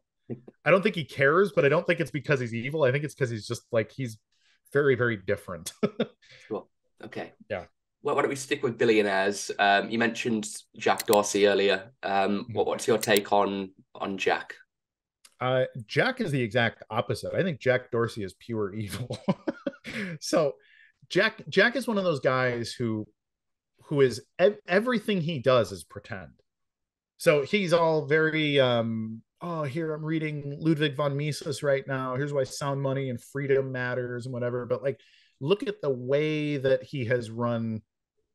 think he cares, but I don't think it's because he's evil. I think it's because he's just like, he's very, very different. Cool. Okay. Yeah. Well, why don't we stick with billionaires? You mentioned Jack Dorsey earlier. What's your take on Jack? Jack is the exact opposite. I think Jack Dorsey is pure evil. So Jack is one of those guys who who is everything he does is pretend. So he's all very, oh, here I'm reading Ludwig von Mises right now. Here's why sound money and freedom matters and whatever. But like, look at the way that he has run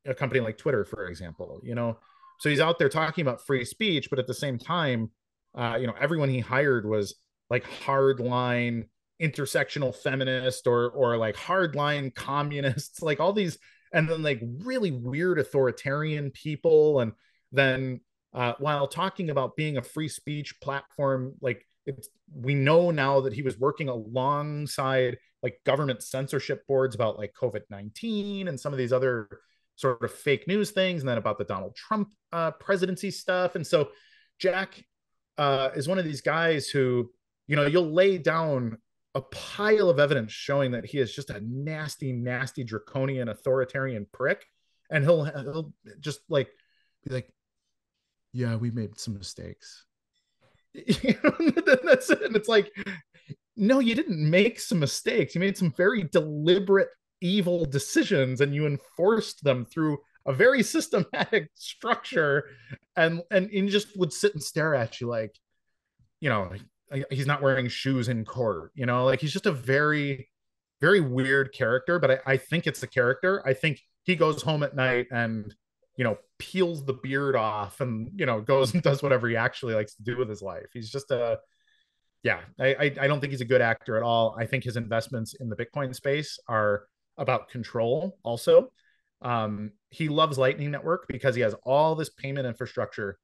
a company like Twitter, for example, you know? So he's out there talking about free speech, but at the same time, you know, everyone he hired was like hardline intersectional feminist or like hardline communists, like all these, and then like really weird authoritarian people. And then while talking about being a free speech platform, like we know now that he was working alongside like government censorship boards about like COVID-19 and some of these other sort of fake news things, and then about the Donald Trump presidency stuff. And so Jack is one of these guys who, you know, you'll lay down a pile of evidence showing that he is just a nasty, nasty, draconian, authoritarian prick. And he'll just like be like, yeah, we made some mistakes. You know, that's it. And it's like, no, you didn't make some mistakes. You made some very deliberate, evil decisions, and you enforced them through a very systematic structure. And he just would sit and stare at you like, you know, he's not wearing shoes in court, you know, like he's just a very, very weird character. But I think it's a character. I think he goes home at night and, you know, peels the beard off and, you know, goes and does whatever he actually likes to do with his life. He's just a, yeah, I don't think he's a good actor at all. I think his investments in the Bitcoin space are about control also. He loves Lightning Network because he has all this payment infrastructure,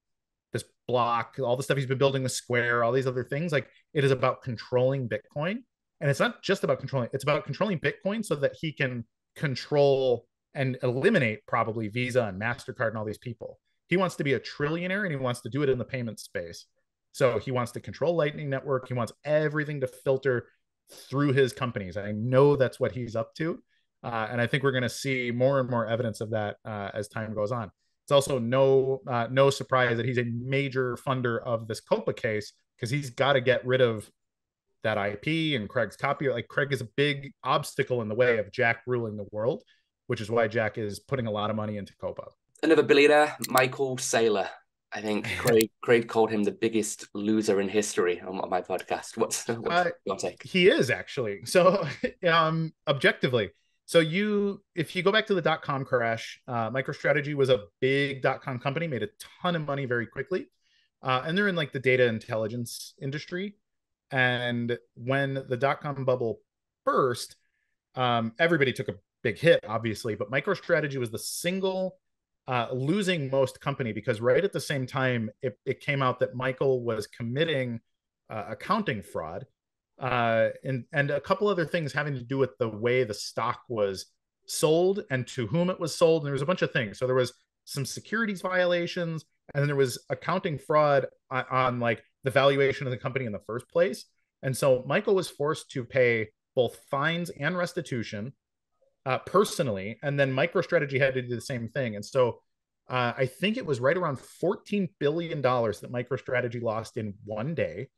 this block, all the stuff he's been building with Square, all these other things. Like, it is about controlling Bitcoin. And it's not just about controlling, it's about controlling Bitcoin so that he can control and eliminate probably Visa and MasterCard and all these people. He wants to be a trillionaire, and he wants to do it in the payment space. So he wants to control Lightning Network. He wants everything to filter through his companies. I know that's what he's up to. And I think we're going to see more and more evidence of that as time goes on. It's also no surprise that he's a major funder of this COPA case, because he's got to get rid of that IP and Craig's copy. Like, Craig is a big obstacle in the way of Jack ruling the world, which is why Jack is putting a lot of money into COPA. Another billionaire, Michael Saylor. I think Craig called him the biggest loser in history on my podcast. What's your take? He is, actually. So objectively, so if you go back to the .com crash, MicroStrategy was a big .com company, made a ton of money very quickly. And they're in like the data intelligence industry. And when the .com bubble burst, everybody took a big hit, obviously, but MicroStrategy was the single losing most company, because right at the same time it came out that Michael was committing accounting fraud and a couple other things having to do with the way the stock was sold and to whom it was sold. And there was a bunch of things. So there was some securities violations, and then there was accounting fraud on like the valuation of the company in the first place. And so Michael was forced to pay both fines and restitution personally, and then MicroStrategy had to do the same thing. And so I think it was right around $14 billion that MicroStrategy lost in one day.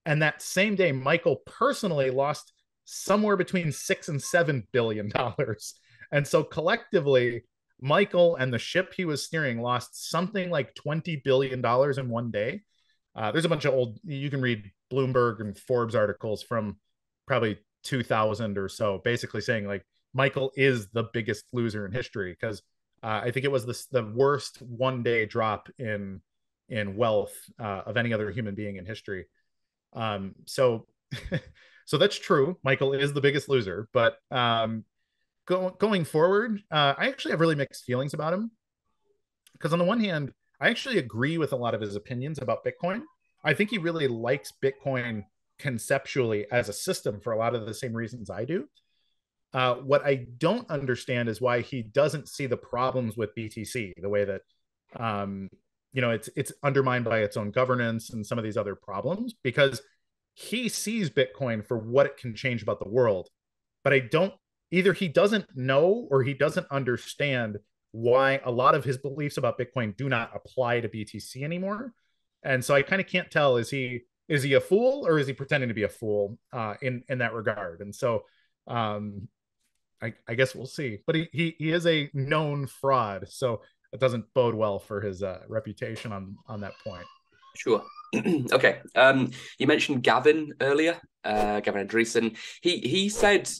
And that same day, Michael personally lost somewhere between $6 and $7 billion. And so collectively, Michael and the ship he was steering lost something like $20 billion in one day. There's a bunch of old, you can read Bloomberg and Forbes articles from probably 2000 or so, basically saying like, Michael is the biggest loser in history, because I think it was the worst one-day drop in wealth of any other human being in history. So that's true. Michael is the biggest loser, but going forward, I actually have really mixed feelings about him, because on the one hand, I actually agree with a lot of his opinions about Bitcoin. I think he really likes Bitcoin conceptually as a system for a lot of the same reasons I do. What I don't understand is why he doesn't see the problems with BTC, the way that, you know, it's undermined by its own governance and some of these other problems, because he sees Bitcoin for what it can change about the world. But either he doesn't know or he doesn't understand why a lot of his beliefs about Bitcoin do not apply to BTC anymore. And so I kind of can't tell, is he a fool or is he pretending to be a fool in that regard? And so, I guess we'll see. But he is a known fraud, so it doesn't bode well for his reputation on that point. Sure. Okay. You mentioned Gavin earlier, Gavin Andresen. He said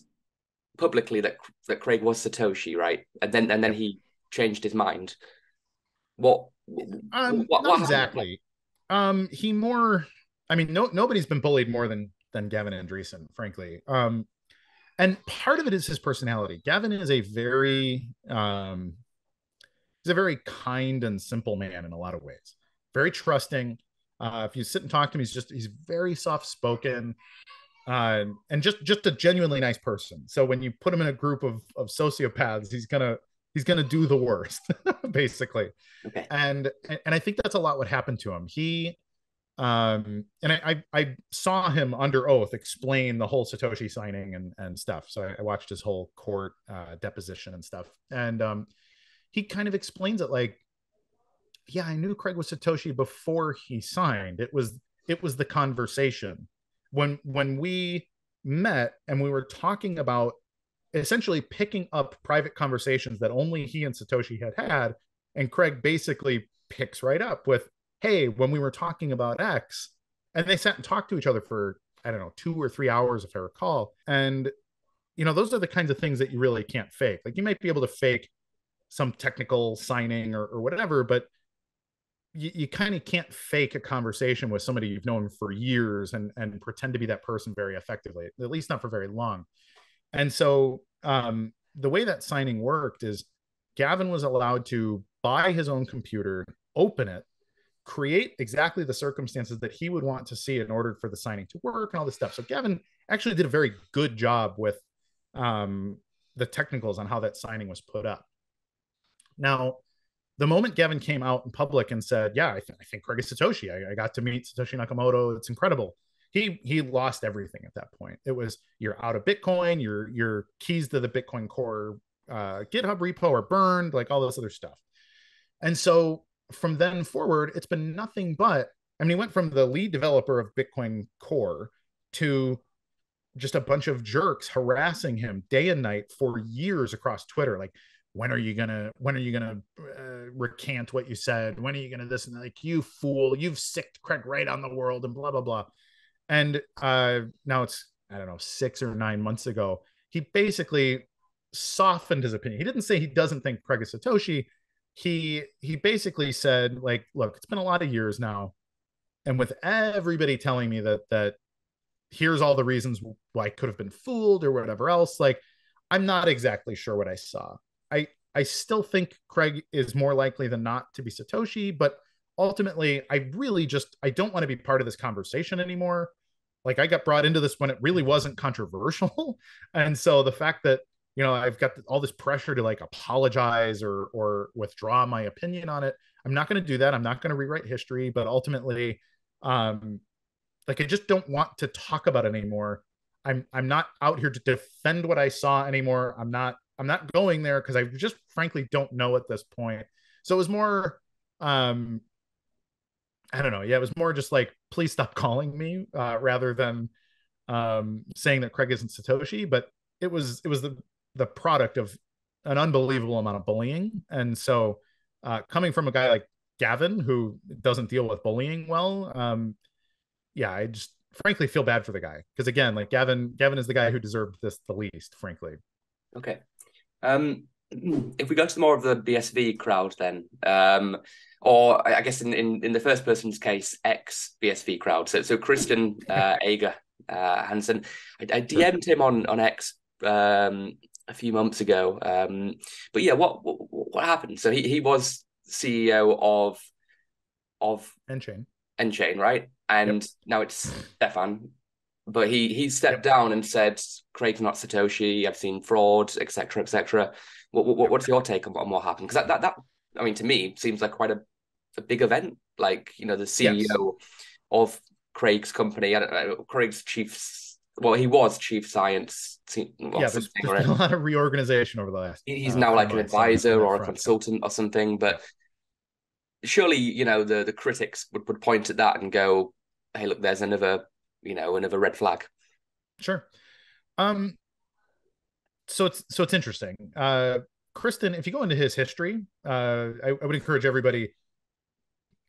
publicly that Craig was Satoshi, right? And then he changed his mind. What Not exactly. He more. I mean, nobody's been bullied more than Gavin Andresen, frankly. And part of it is his personality. Gavin is a very he's a very kind and simple man in a lot of ways. Very trusting. If you sit and talk to him, he's very soft spoken, and just a genuinely nice person. So when you put him in a group of sociopaths, he's gonna do the worst, basically. Okay. And I think that's a lot what happened to him. He and I saw him under oath explain the whole Satoshi signing and stuff. So I watched his whole court deposition and stuff, and he kind of explains it like, yeah, I knew Craig was Satoshi before he signed. It was the conversation when we met and we were talking about essentially picking up private conversations that only he and Satoshi had, and Craig basically picks right up with, hey, when we were talking about X, and they sat and talked to each other for, I don't know, 2 or 3 hours, if I recall. And, those are the kinds of things that you really can't fake. Like, you might be able to fake some technical signing or whatever, but you kind of can't fake a conversation with somebody you've known for years and pretend to be that person very effectively, at least not for very long. And so the way that signing worked is Gavin was allowed to buy his own computer, open it, create exactly the circumstances that he would want to see in order for the signing to work and all this stuff. So Gavin actually did a very good job with the technicals on how that signing was put up. Now, the moment Gavin came out in public and said, yeah, I think Craig is Satoshi. I got to meet Satoshi Nakamoto. It's incredible. He lost everything at that point. It was, you're out of Bitcoin, your keys to the Bitcoin Core GitHub repo are burned, like all this other stuff. And so from then forward, it's been nothing but, I mean, he went from the lead developer of Bitcoin Core to just a bunch of jerks harassing him day and night for years across Twitter. Like, when are you gonna recant what you said? When are you gonna this? And like, you fool, you've sicked Craig Wright on the world and blah, blah, blah. And now it's, I don't know, 6 or 9 months ago, he basically softened his opinion. He didn't say he doesn't think Craig is Satoshi. He basically said, like, look, it's been a lot of years now, and with everybody telling me that here's all the reasons why I could have been fooled or whatever else, like, I'm not exactly sure what I saw. I still think Craig is more likely than not to be Satoshi, but ultimately, I don't want to be part of this conversation anymore. Like, I got brought into this when it really wasn't controversial. And so the fact that, I've got all this pressure to like apologize or withdraw my opinion on it, I'm not going to do that. I'm not going to rewrite history, but ultimately, like, I just don't want to talk about it anymore. I'm not out here to defend what I saw anymore. I'm not going there because I just frankly don't know at this point. So it was more, I don't know. Yeah, it was more just like, please stop calling me, rather than saying that Craig isn't Satoshi. But it was the product of an unbelievable amount of bullying. And so coming from a guy like Gavin, who doesn't deal with bullying well, yeah, I just frankly feel bad for the guy. Because again, like, Gavin is the guy who deserved this the least, frankly. Okay. If we go to more of the BSV crowd then, or I guess in the first person's case, ex-BSV crowd. So Kristen Ager Hansen, I DM'd him on X a few months ago. But yeah, what happened? So he was CEO of Enchain, right? And now it's Stefan. But he stepped down and said, Craig's not Satoshi, I've seen fraud, etc., etc. What's your take on what happened? Because that I mean, to me, seems like quite a big event. Like, the CEO of Craig's company, I don't know, Craig's he was chief science. There's been a lot of reorganization over the last. He's now like an advisor or a consultant or something. But surely, the critics would point at that and go, hey, look, there's another red flag. Sure. it's interesting. Kristen, if you go into his history, I would encourage everybody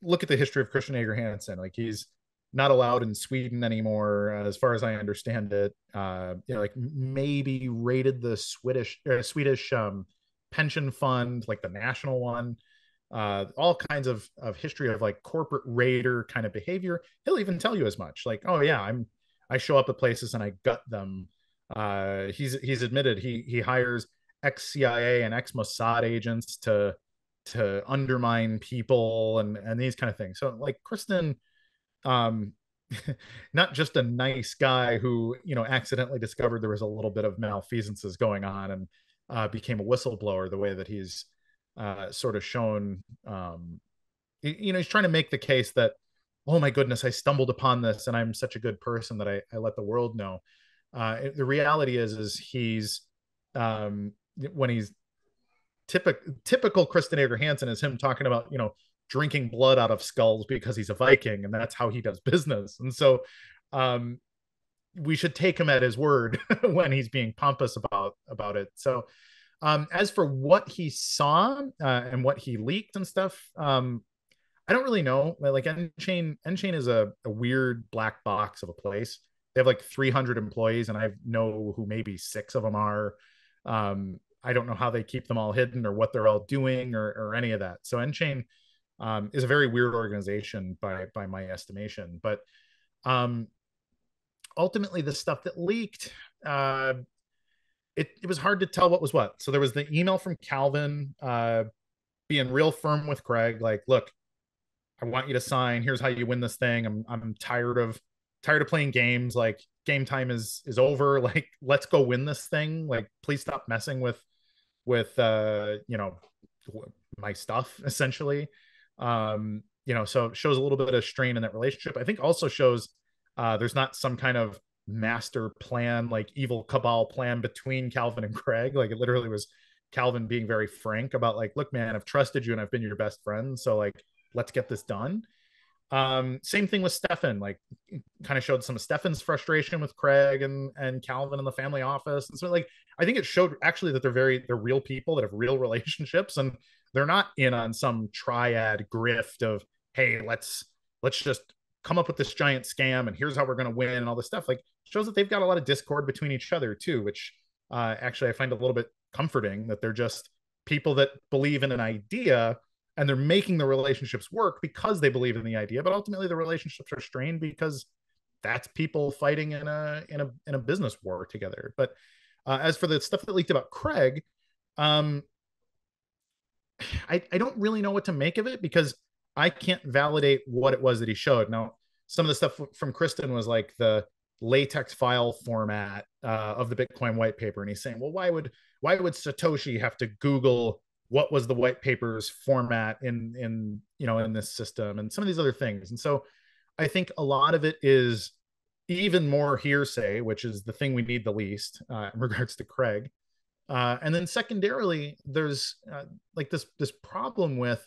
look at the history of Christian Ager Hansen. Like, he's not allowed in Sweden anymore, as far as I understand it. Like maybe raided the Swedish pension fund, like the national one. All kinds of history of like corporate raider kind of behavior. He'll even tell you as much. Like, oh yeah, I show up at places and I gut them. He's admitted he hires ex-CIA and ex-Mossad agents to undermine people and these kind of things. So like Kristen, not just a nice guy who accidentally discovered there was a little bit of malfeasances going on and became a whistleblower the way that he's sort of shown. He's trying to make the case that, oh my goodness, I stumbled upon this and I'm such a good person that I let the world know. The reality is he's when he's typical Kristen Ager Hansen is him talking about drinking blood out of skulls because he's a Viking and that's how he does business. And so we should take him at his word when he's being pompous about it. So as for what he saw and what he leaked and stuff, I don't really know. Like Enchain is a weird black box of a place. They have like 300 employees and I know who maybe 6 of them are. I don't know how they keep them all hidden or what they're all doing or any of that. So Enchain is a very weird organization by my estimation. But ultimately, the stuff that leaked, it was hard to tell what was what. So there was the email from Calvin being real firm with Craig, like, look, I want you to sign. Here's how you win this thing. I'm tired of playing games. Like, game time is over. Like, let's go win this thing. Like, please stop messing with my stuff, essentially. So it shows a little bit of strain in that relationship. I think also shows there's not some kind of master plan, like evil cabal plan between Calvin and Craig. Like, it literally was Calvin being very frank about like, look, man, I've trusted you and I've been your best friend. So like, let's get this done. Same thing with Stefan, like kind of showed some of Stefan's frustration with Craig and Calvin in the family office. And so like, I think it showed actually that they're real people that have real relationships and they're not in on some triad grift of, hey, let's just come up with this giant scam and here's how we're going to win and all this stuff. Like, shows that they've got a lot of discord between each other too, which actually I find a little bit comforting, that they're just people that believe in an idea and they're making the relationships work because they believe in the idea, but ultimately the relationships are strained because that's people fighting in a business war together. But as for the stuff that leaked about Craig, I don't really know what to make of it because I can't validate what it was that he showed. Now, some of the stuff from Kristen was like the LaTeX file format of the Bitcoin white paper, and he's saying, well, why would Satoshi have to Google what was the white paper's format in this system, and some of these other things. And so I think a lot of it is even more hearsay, which is the thing we need the least in regards to Craig. And then secondarily, there's like this problem with,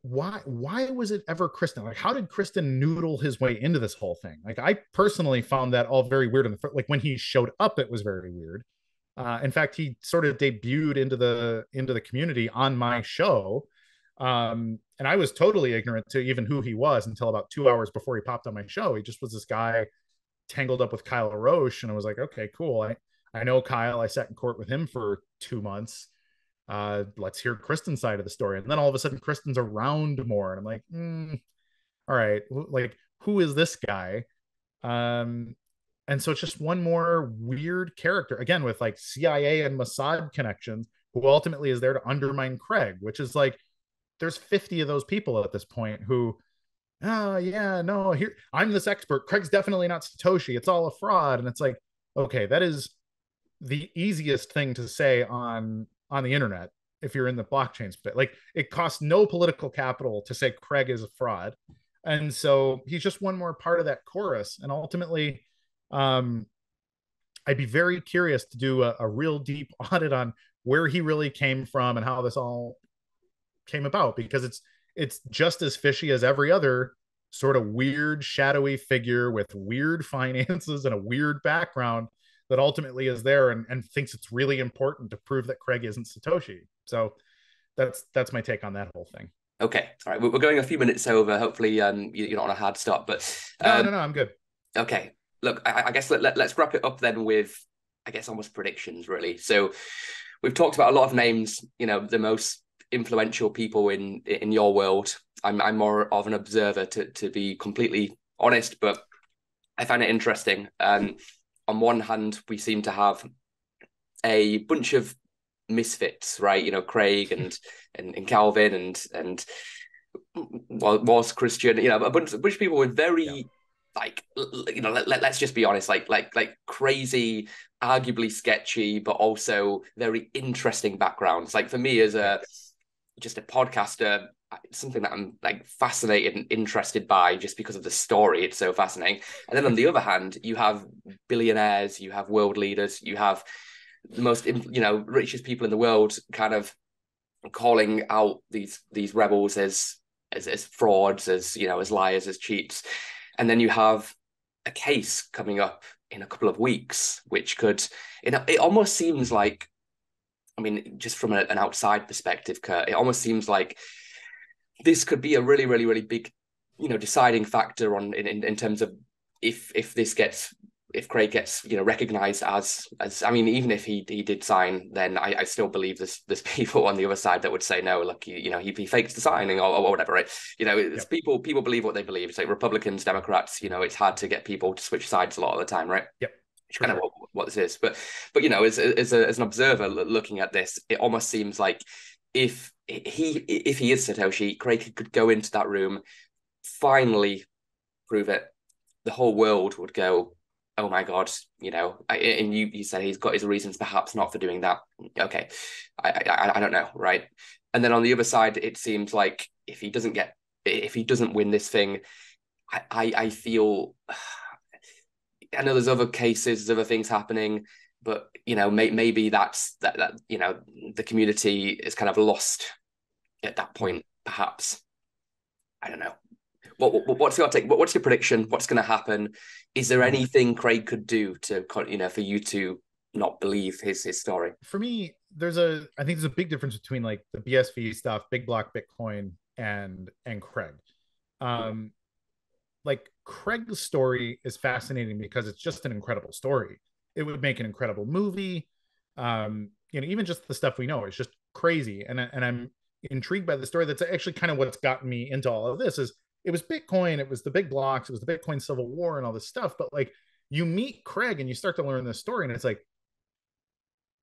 why was it ever Kristen? Like, how did Kristen noodle his way into this whole thing? Like, I personally found that all very weird. Like, when he showed up, it was very weird. In fact, he sort of debuted into the community on my show. And I was totally ignorant to even who he was until about 2 hours before he popped on my show. He just was this guy tangled up with Kyle Roche. And I was like, okay, cool. I know Kyle. I sat in court with him for 2 months. Let's hear Kristen's side of the story. And then all of a sudden Kristen's around more. And I'm like, all right, like, who is this guy? And so it's just one more weird character, again, with like CIA and Mossad connections, who ultimately is there to undermine Craig, which is like, there's 50 of those people at this point who, yeah, no, here, I'm this expert. Craig's definitely not Satoshi. It's all a fraud. And it's like, okay, that is the easiest thing to say on the internet if you're in the blockchain space. Like, it costs no political capital to say Craig is a fraud. And so he's just one more part of that chorus. And ultimately, I'd be very curious to do a real deep audit on where he really came from and how this all came about, because it's just as fishy as every other sort of weird, shadowy figure with weird finances and a weird background that ultimately is there and thinks it's really important to prove that Craig isn't Satoshi. So that's my take on that whole thing. Okay, all right, we're going a few minutes over. Hopefully, you're not on a hard stop, but no, I'm good. Okay, look, I guess let's wrap it up then with, I guess, almost predictions, really. So we've talked about a lot of names, the most influential people in your world. I'm more of an observer, to be completely honest, but I find it interesting. On one hand, we seem to have a bunch of misfits, right? Craig and Calvin and was Christian, a bunch of people with very let's just be honest, like crazy, arguably sketchy, but also very interesting backgrounds. Like for me as just a podcaster, it's something that I'm like fascinated and interested by just because of the story. It's so fascinating. And then on the other hand, you have billionaires, you have world leaders, you have the most richest people in the world kind of calling out these rebels as frauds, as liars, as cheats. And then you have a case coming up in a couple of weeks, which could, it almost seems like, I mean, just from an outside perspective, Kurt, it almost seems like this could be a really, really, really big, deciding factor in terms of if Craig gets recognized as I mean, even if he did sign, then I still believe there's people on the other side that would say no, look, he fakes the signing or whatever, right? It's people believe what they believe. It's like Republicans, Democrats, it's hard to get people to switch sides a lot of the time, right? Yep. Which kind of what this is, but as an observer looking at this, it almost seems like if he is Satoshi, Craig could go into that room, finally prove it, the whole world would go, oh my God, and you said he's got his reasons perhaps not for doing that. Okay. I don't know. Right. And then on the other side, it seems like if he doesn't win this thing, I feel, I know there's other cases, there's other things happening, but maybe that's that the community is kind of lost at that point, perhaps. I don't know. What's your take? What's your prediction? What's going to happen? Is there anything Craig could do to, for you to not believe his story? For me, I think there's a big difference between like the BSV stuff, big block Bitcoin, and Craig. Like Craig's story is fascinating because it's just an incredible story. It would make an incredible movie. Even just the stuff we know is just crazy, and I'm intrigued by the story. That's actually kind of what's gotten me into all of this. Is it was Bitcoin, it was the big blocks, it was the Bitcoin Civil War and all this stuff. But like you meet Craig and you start to learn this story, and it's like,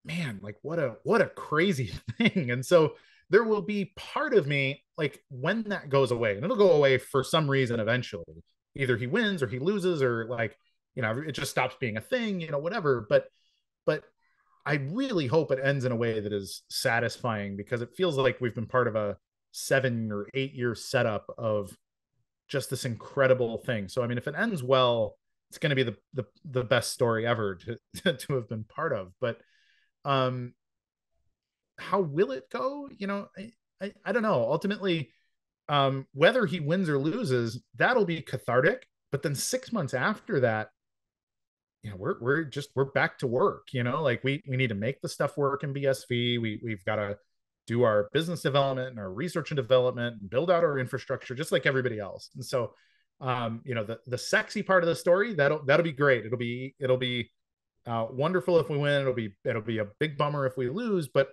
man, like what a crazy thing. And so there will be part of me, like when that goes away, and it'll go away for some reason eventually. Either he wins or he loses, or like, it just stops being a thing, whatever. But I really hope it ends in a way that is satisfying, because it feels like we've been part of a 7 or 8 year setup of just this incredible thing. So I mean, if it ends well, it's going to be the best story ever to have been part of. But how will it go? I don't know. Ultimately, whether he wins or loses, that'll be cathartic. But then 6 months after that, we're back to work. Like we need to make the stuff work in BSV. We've got to do our business development and our research and development and build out our infrastructure just like everybody else. And so, the sexy part of the story, that'll be great. It'll be wonderful if we win. It'll be a big bummer if we lose. But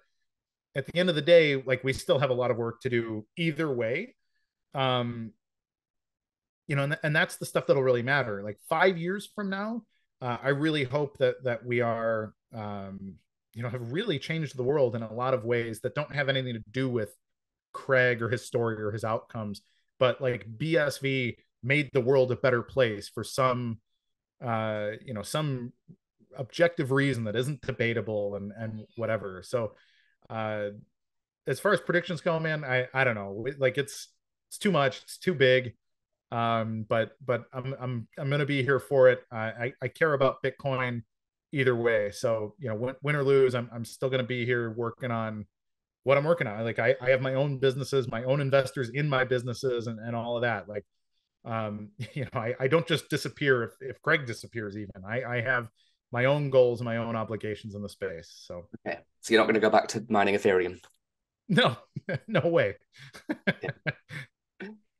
at the end of the day, like we still have a lot of work to do either way. And that's the stuff that'll really matter. Like 5 years from now, I really hope that we are, have really changed the world in a lot of ways that don't have anything to do with Craig or his story or his outcomes, but like BSV made the world a better place for some objective reason that isn't debatable and whatever. So as far as predictions go, man, I don't know. Like it's too much. It's too big. But I'm going to be here for it. I care about Bitcoin either way. So, win or lose, I'm still going to be here working on what I'm working on. Like I have my own businesses, my own investors in my businesses and all of that. Like, I don't just disappear if Craig disappears even. I have my own goals and my own obligations in the space. So okay, so you're not going to go back to mining Ethereum? No, no way.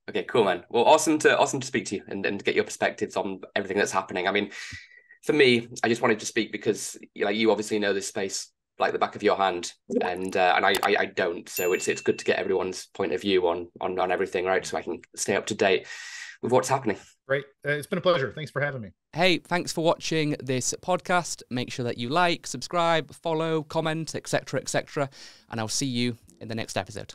Okay, cool, man. Well, awesome to speak to you and get your perspectives on everything that's happening. I mean, for me, I just wanted to speak because you obviously know this space like the back of your hand, and I don't. So it's good to get everyone's point of view on everything, right? So I can stay up to date with what's happening. Great. It's been a pleasure. Thanks for having me. Hey, thanks for watching this podcast. Make sure that you like, subscribe, follow, comment, etc., etc. And I'll see you in the next episode.